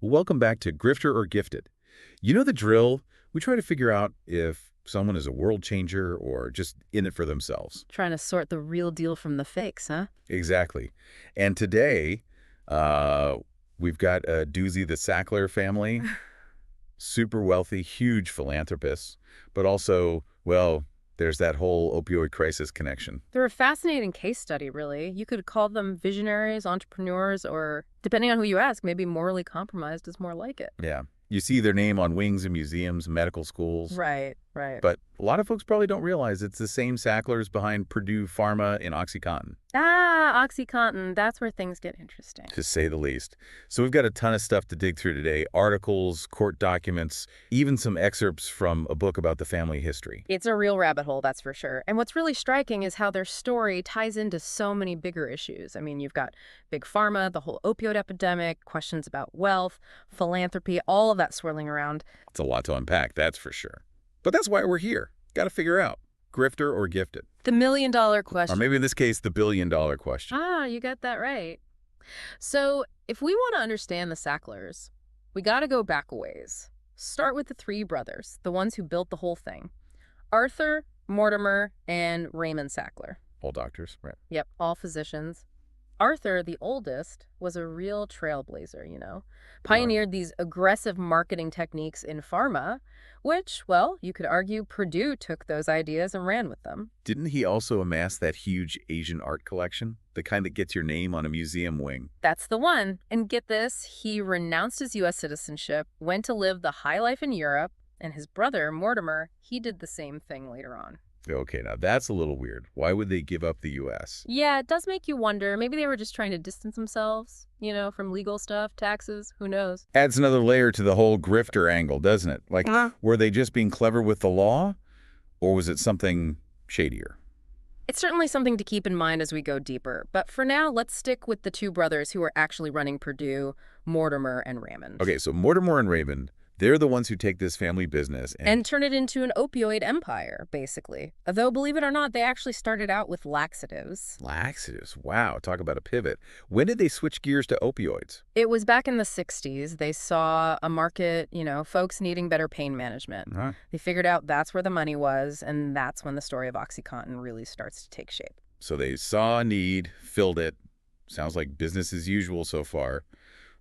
Welcome back to Grifter or Gifted. You know the drill. We try to figure out if someone is a world changer or just in it for themselves. Trying to sort the real deal from the fakes, huh? Exactly. And today, uh, we've got a doozy, the Sackler family, super wealthy, huge philanthropists, but also, well, there's that whole opioid crisis connection. They're a fascinating case study, really. You could call them visionaries, entrepreneurs, or, depending on who you ask, maybe morally compromised is more like it. Yeah. You see their name on wings in museums, medical schools. Right, right. But a lot of folks probably don't realize it's the same Sacklers behind Purdue Pharma and OxyContin, OxyContin, that's where things get interesting. to say the least. So we've got a ton of stuff to dig through today. Articles, court documents, even some excerpts from a book about the family history. It's a real rabbit hole, that's for sure. And what's really striking is how their story ties into so many bigger issues. I mean, you've got big pharma, the whole opioid epidemic, questions about wealth, philanthropy, all of that swirling around. It's a lot to unpack, that's for sure. But that's why we're here. Got to figure out, grifter or gifted? The million-dollar Or question. maybe in this case, the billion-dollar question. You got that right. So, if we want to understand the Sacklers, we got to go back a ways. Start with the three brothers, the ones who built the whole thing. Arthur, Mortimer, and Raymond Sackler. All doctors, right? Yep, all physicians. Arthur, the oldest, was a real trailblazer, Pioneered these aggressive marketing techniques in pharma, which, well, you could argue Purdue took those ideas and ran with them. Didn't he also amass that huge Asian art collection? The kind that gets your name on a museum wing. That's the one. And get this, he renounced his U.S. citizenship, went to live the high life in Europe, and his brother, Mortimer, he did the same thing later on. Okay, now that's a little weird. Why would they give up the U.S.? Yeah, it does make you wonder. Maybe they were just trying to distance themselves, from legal stuff, taxes, who knows? Adds another layer to the whole grifter angle, doesn't it? Like, were they just being clever with the law? Or was it something shadier? It's certainly something to keep in mind as we go deeper. But for now, let's stick with the two brothers who are actually running Purdue, Mortimer and Raymond. Okay, so Mortimer and Raymond, they're the ones who take this family business And turn it into an opioid empire, basically. Although, believe it or not, they actually started out with laxatives. Laxatives. Wow, talk about a pivot. When did they switch gears to opioids? It was back in the 60s. They saw a market, folks needing better pain management. Huh. They figured out that's where the money was, and that's when the story of OxyContin really starts to take shape. So they saw a need, filled it. Sounds like business as usual so far.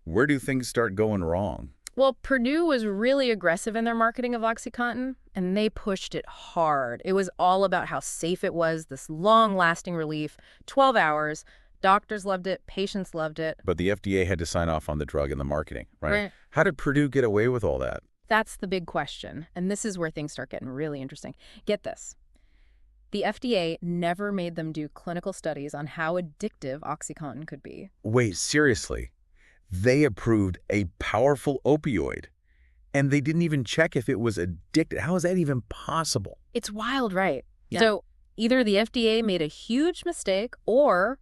Where do things start going wrong? Well, Purdue was really aggressive in their marketing of OxyContin, and they pushed it hard. It was all about how safe it was, this long-lasting relief, 12 hours. Doctors loved it, patients loved it. But the FDA had to sign off on the drug and the marketing, right? Right. How did Purdue get away with all that? That's the big question, and this is where things start getting really interesting. Get this. The FDA never made them do clinical studies on how addictive OxyContin could be. Wait, seriously? They approved a powerful opioid, and they didn't even check if it was addictive. How is that even possible? It's wild, right? Yeah. So either the FDA made a huge mistake or,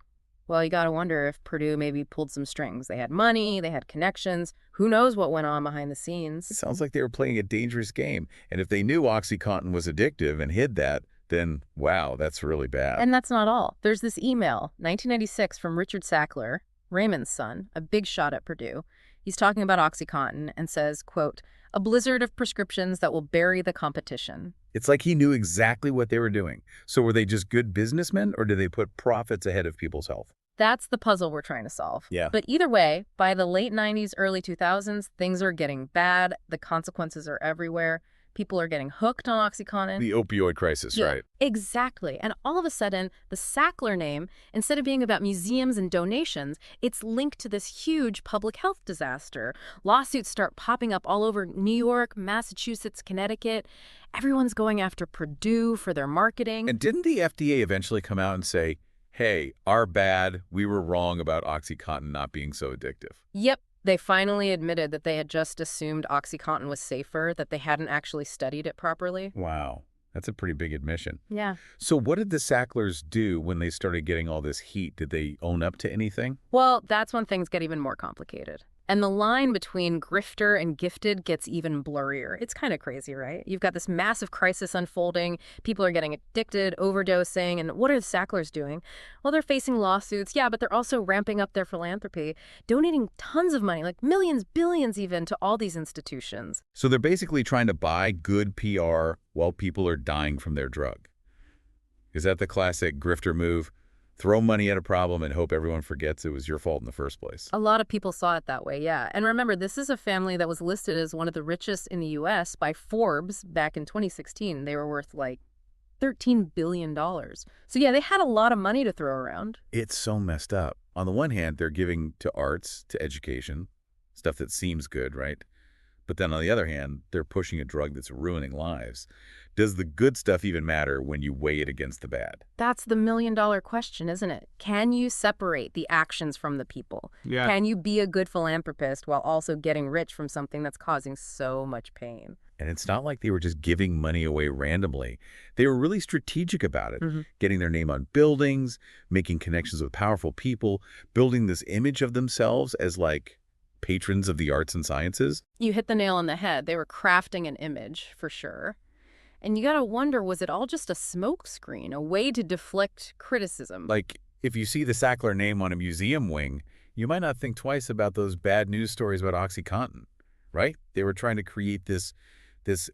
well, you got to wonder if Purdue maybe pulled some strings. They had money, they had connections. Who knows what went on behind the It scenes? sounds like they were playing a dangerous game. And if they knew OxyContin was addictive and hid that, then, wow, that's really bad. And that's not all. There's this email, 1996, from Richard Sackler, Raymond's son, a big shot at Purdue. He's talking about OxyContin and says, quote, "a blizzard of prescriptions that will bury the competition." It's like he knew exactly what they were doing. So were they just good businessmen, or did they put profits ahead of people's health? That's the puzzle we're trying to solve. Yeah. But either way, by the late 90s, early 2000s, things are getting bad. The consequences are everywhere. People are getting hooked on OxyContin. The opioid crisis, Yeah, right? exactly. And all of a sudden, the Sackler name, instead of being about museums and donations, it's linked to this huge public health disaster. Lawsuits start popping up all over New York, Massachusetts, Connecticut. Everyone's going after Purdue for their marketing. And didn't the FDA eventually come out and say, hey, our bad, we were wrong about OxyContin not being so addictive? Yep. They finally admitted that they had just assumed OxyContin was safer, that they hadn't actually studied it properly. Wow, that's a pretty big admission. Yeah. So what did the Sacklers do when they started getting all this heat? Did they own up to anything? Well, that's when things get even more complicated. And the line between grifter and gifted gets even blurrier. It's kind of crazy, right? You've got this massive crisis unfolding. People are getting addicted, overdosing, and what are the Sacklers doing? Well, they're facing lawsuits, yeah, but they're also ramping up their philanthropy, donating tons of money, like millions, billions even, to all these institutions. So they're basically trying to buy good PR while people are dying from their drug. Is that the classic grifter move? Throw money at a problem and hope everyone forgets it was your fault in the first place. A lot of people saw it that way, yeah. And remember, this is a family that was listed as one of the richest in the U.S. by Forbes back in 2016. They were worth like $13 billion. So yeah, they had a lot of money to throw around. It's so messed up. On the one hand, they're giving to arts, to education, stuff that seems good, right? But then on the other hand, they're pushing a drug that's ruining lives. Does the good stuff even matter when you weigh it against the bad? That's the million-dollar question, isn't it? Can you separate the actions from the people? Yeah. Can you be a good philanthropist while also getting rich from something that's causing so much pain? And it's not like they were just giving money away randomly. They were really strategic about it, getting their name on buildings, making connections with powerful people, building this image of themselves as like patrons of the arts and sciences. You hit the nail on the head. They were crafting an image, for sure. And you gotta wonder, was it all just a smokescreen, a way to deflect criticism? Like, if you see the Sackler name on a museum wing, you might not think twice about those bad news stories about OxyContin, right? They were trying to create this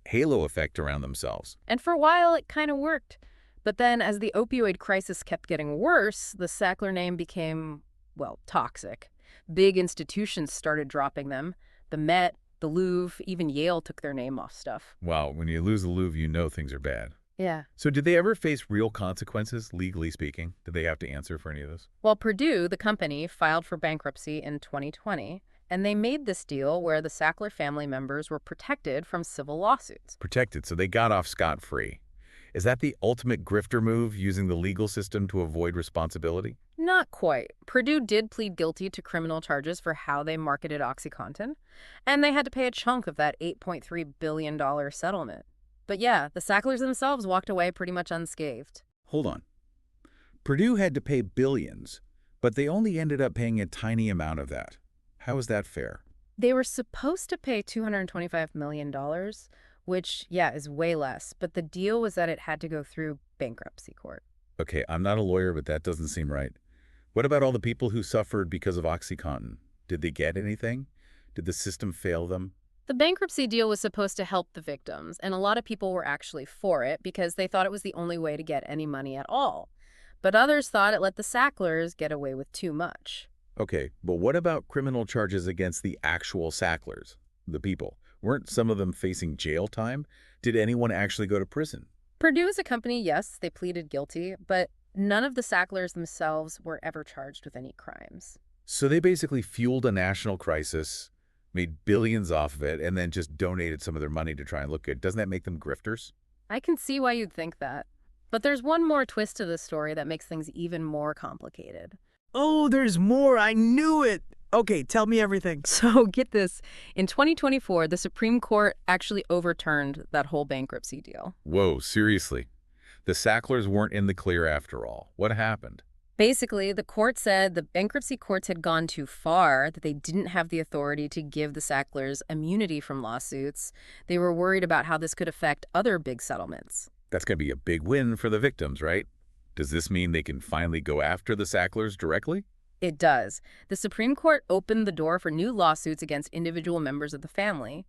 halo effect around themselves. And for a while, it kind of worked. But then as the opioid crisis kept getting worse, the Sackler name became, well, toxic. Big institutions started dropping them. The Met, the Louvre, even Yale took their name off stuff. Wow, when you lose the Louvre, you know things are bad. Yeah. So did they ever face real consequences, legally speaking? Did they have to answer for any of this? Well, Purdue, the company, filed for bankruptcy in 2020, and they made this deal where the Sackler family members were protected from civil lawsuits. Protected, so they got off scot-free. Is that the ultimate grifter move, using the legal system to avoid responsibility? Not quite. Purdue did plead guilty to criminal charges for how they marketed OxyContin, and they had to pay a chunk of that $8.3 billion settlement. But yeah, the Sacklers themselves walked away pretty much unscathed. Hold on. Purdue had to pay billions, but they only ended up paying a tiny amount of that. How is that fair? They were supposed to pay $225 million, which, yeah, is way less. But the deal was that it had to go through bankruptcy court. Okay, I'm not a lawyer, but that doesn't seem right. What about all the people who suffered because of OxyContin? Did they get anything? Did the system fail them? The bankruptcy deal was supposed to help the victims, and a lot of people were actually for it because they thought it was the only way to get any money at all. But others thought it let the Sacklers get away with too much. Okay, but what about criminal charges against the actual Sacklers, the people? Weren't some of them facing jail time? Did anyone actually go to prison? Purdue as a company, yes, they pleaded guilty, but none of the Sacklers themselves were ever charged with any crimes. So they basically fueled a national crisis, made billions off of it, and then just donated some of their money to try and look good. Doesn't that make them grifters? I can see why you'd think that. But there's one more twist to this story that makes things even more complicated. Oh, there's more. I knew it. Okay, tell me everything. So get this. In 2024, the Supreme Court actually overturned that whole bankruptcy deal. Whoa, seriously? The Sacklers weren't in the clear after all. What happened? Basically, the court said the bankruptcy courts had gone too far, that they didn't have the authority to give the Sacklers immunity from lawsuits. They were worried about how this could affect other big settlements. That's going to be a big win for the victims, right? Does this mean they can finally go after the Sacklers directly? It does. The Supreme Court opened the door for new lawsuits against individual members of the family,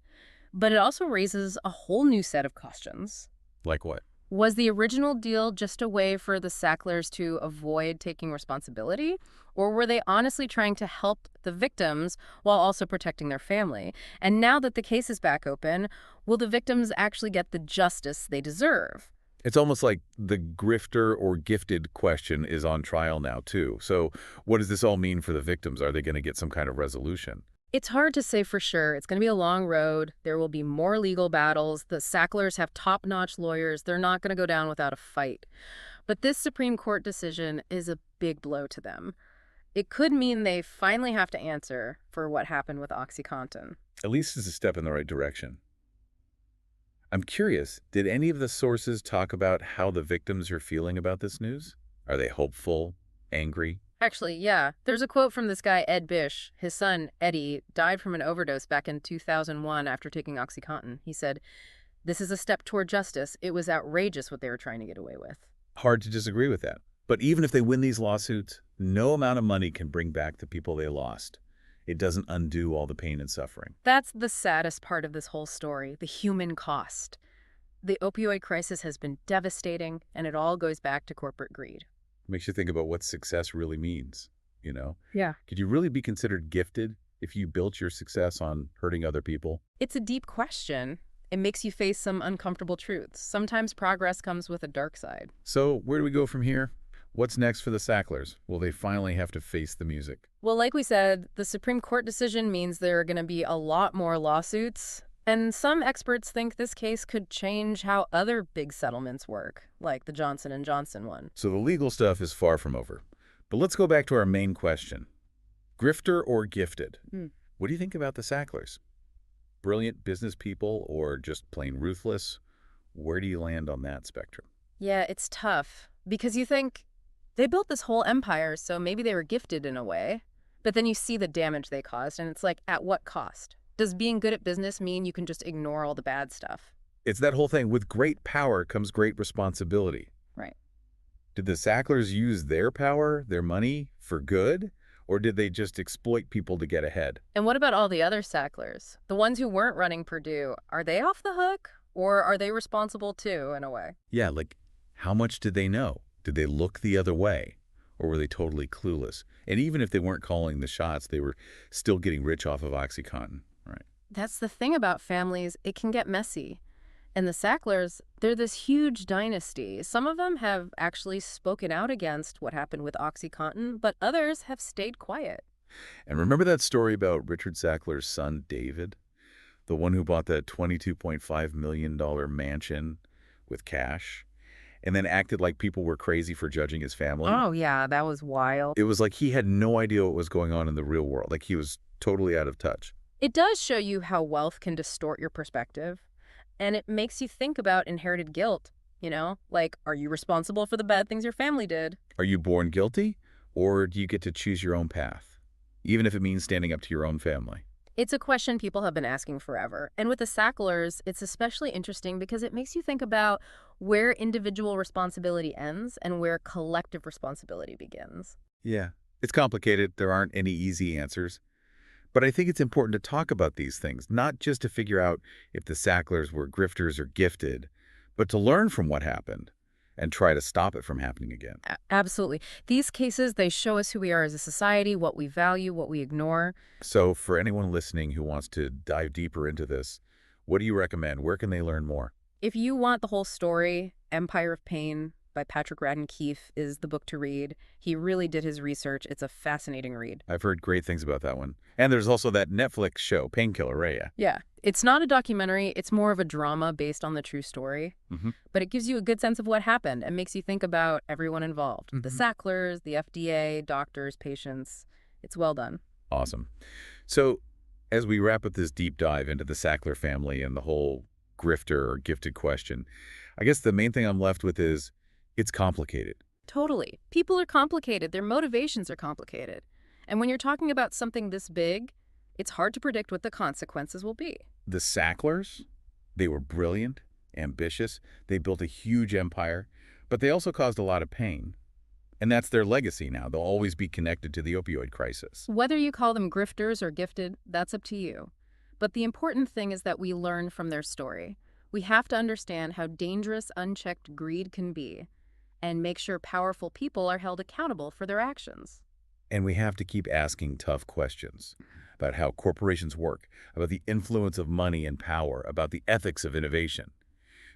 but it also raises a whole new set of questions. Like what? Was the original deal just a way for the Sacklers to avoid taking responsibility? Or were they honestly trying to help the victims while also protecting their family? And now that the case is back open, will the victims actually get the justice they deserve? It's almost like the grifter or gifted question is on trial now, too. So what does this all mean for the victims? Are they going to get some kind of resolution? It's hard to say for sure. It's going to be a long road. There will be more legal battles. The Sacklers have top-notch lawyers. They're not going to go down without a fight. But this Supreme Court decision is a big blow to them. It could mean they finally have to answer for what happened with OxyContin. At least it's a step in the right direction. I'm curious, did any of the sources talk about how the victims are feeling about this news? Are they hopeful, angry? Actually, yeah. There's a quote from this guy, Ed Bish. His son, Eddie, died from an overdose back in 2001 after taking OxyContin. He said, "This is a step toward justice. It was outrageous what they were trying to get away with." Hard to disagree with that. But even if they win these lawsuits, no amount of money can bring back the people they lost. It doesn't undo all the pain and suffering. That's the saddest part of this whole story, the human cost. The opioid crisis has been devastating, and it all goes back to corporate greed. Makes you think about what success really means, you know? Yeah. Could you really be considered gifted if you built your success on hurting other people? It's a deep question. It makes you face some uncomfortable truths. Sometimes progress comes with a dark side. So where do we go from here? What's next for the Sacklers? Will they finally have to face the music? Well, like we said, the Supreme Court decision means there are going to be a lot more lawsuits. And some experts think this case could change how other big settlements work, like the Johnson & Johnson one. So the legal stuff is far from over. But let's go back to our main question. Grifter or gifted? What do you think about the Sacklers? Brilliant business people or just plain ruthless? Where do you land on that spectrum? Yeah, it's tough. Because you think they built this whole empire, so maybe they were gifted in a way. But then you see the damage they caused, and it's like, at what cost? Does being good at business mean you can just ignore all the bad stuff? It's that whole thing. With great power comes great responsibility. Right. Did the Sacklers use their power, their money, for good? Or did they just exploit people to get ahead? And what about all the other Sacklers? The ones who weren't running Purdue, are they off the hook? Or are they responsible too, in a way? Yeah, like, how much did they know? Did they look the other way? Or were they totally clueless? And even if they weren't calling the shots, they were still getting rich off of OxyContin, right? That's the thing about families. It can get messy. And the Sacklers, they're this huge dynasty. Some of them have actually spoken out against what happened with OxyContin, but others have stayed quiet. And remember that story about Richard Sackler's son, David? The one who bought that $22.5 million mansion with cash? And then acted like people were crazy for judging his family? Oh, yeah, that was wild. It was like he had no idea what was going on in the real world. Like he was totally out of touch. It does show you how wealth can distort your perspective. And it makes you think about inherited guilt, you know? Like, are you responsible for the bad things your family did? Are you born guilty? Or do you get to choose your own path? Even if it means standing up to your own family. It's a question people have been asking forever. And with the Sacklers, it's especially interesting because it makes you think about where individual responsibility ends and where collective responsibility begins. Yeah, it's complicated. There aren't any easy answers. But I think it's important to talk about these things, not just to figure out if the Sacklers were grifters or gifted, but to learn from what happened and try to stop it from happening again. Absolutely. These cases, they show us who we are as a society, what we value, what we ignore. So for anyone listening who wants to dive deeper into this, what do you recommend? Where can they learn more? If you want the whole story, Empire of Pain by Patrick Radden Keefe is the book to read. He really did his research. It's a fascinating read. I've heard great things about that one. And there's also that Netflix show, Painkiller, right? Yeah. It's not a documentary. It's more of a drama based on the true story. But it gives you a good sense of what happened and makes you think about everyone involved. The Sacklers, the FDA, doctors, patients. It's well done. Awesome. So as we wrap up this deep dive into the Sackler family and the whole grifter or gifted question, I guess the main thing I'm left with is it's complicated. Totally. People are complicated. Their motivations are complicated. And when you're talking about something this big, it's hard to predict what the consequences will be. The Sacklers, they were brilliant, ambitious. They built a huge empire, but they also caused a lot of pain. And that's their legacy now. They'll always be connected to the opioid crisis. Whether you call them grifters or gifted, that's up to you. But the important thing is that we learn from their story. We have to understand how dangerous unchecked greed can be and make sure powerful people are held accountable for their actions. And we have to keep asking tough questions about how corporations work, about the influence of money and power, about the ethics of innovation.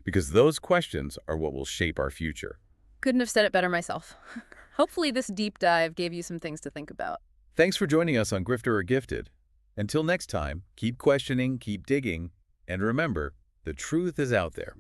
Because those questions are what will shape our future. Couldn't have said it better myself. Hopefully this deep dive gave you some things to think about. Thanks for joining us on Grifter or Gifted. Until next time, keep questioning, keep digging, and remember, the truth is out there.